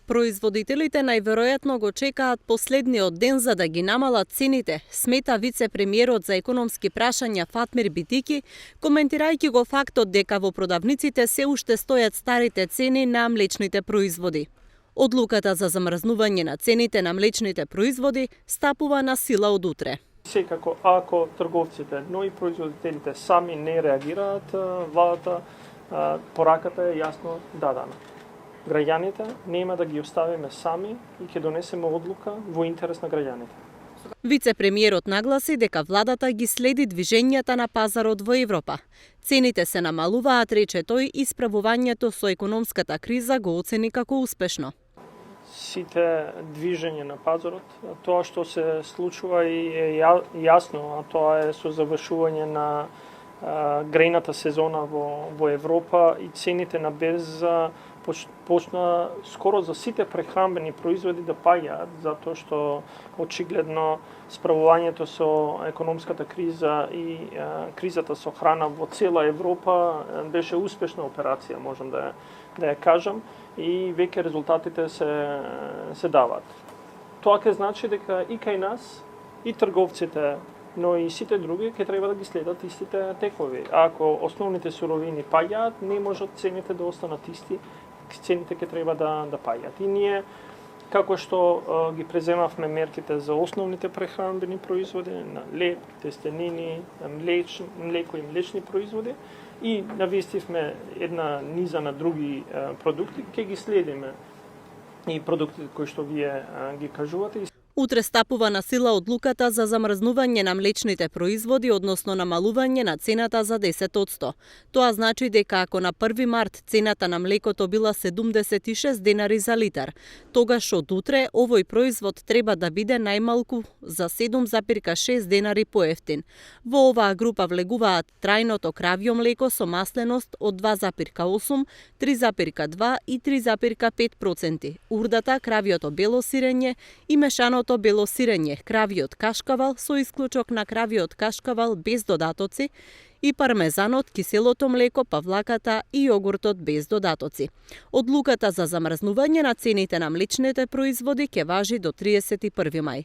Производителите најверојатно го чекаат последниот ден за да ги намалат цените, смета вице-премиерот за економски прашања Фатмир Битики, коментирајќи го фактот дека во продавниците се уште стојат старите цени на млечните производи. Одлуката за замрзнување на цените на млечните производи стапува на сила од утре. Секако, ако трговците, но и производителите сами не реагираат, владата, пораката е јасно дадена. Граѓаните нема да ги оставиме сами и ќе донесеме одлука во интерес на граѓаните. Вице-премиерот нагласи дека владата ги следи движењата на пазарот во Европа. Цените се намалуваат, рече тој, и справувањето со економската криза го оцени како успешно. Сите движење на пазарот, тоа што се случува и е јасно, а тоа е со завршување на грејната сезона во Европа и цените на берза почна скоро за сите прехранбени производи да паѓаат, затоа што очигледно справувањето со економската криза и кризата со храна во цела Европа беше успешна операција, можам да ја кажам, и веќе резултатите се даваат. Тоа ќе значи дека и кај нас, и трговците, но и сите други ќе треба да ги следат истите текови. Ако основните суровини паѓаат, не можат цените да останат исти, цените ќе треба да паѓаат. И ние, како што ги преземавме мерките за основните прехранбени производи, на леб, тестенини, млеко и млечни производи, и навестивме една низа на други продукти, ќе ги следиме и продуктите кои што вие ги кажувате. Утре стапува на сила одлуката за замрзнување на млечните производи, односно намалување на цената за 10%. Тоа значи дека ако на 1 март цената на млекото била 76 денари за литар, тогаш од утре овој производ треба да биде најмалку за 7,6 денари поевтин. Во оваа група влегуваат трајното кравјо млеко со масленост од 2,8, 3,2 и 3,5%, урдата, кравјото бело сирење и мешаното бело сирење, кравјот кашкавал со исклучок на кравјот кашкавал без додатоци и пармезанот, киселото млеко, павлаката и јогуртот без додатоци. Одлуката за замрзнување на цените на млечните производи ќе важи до 31 мај.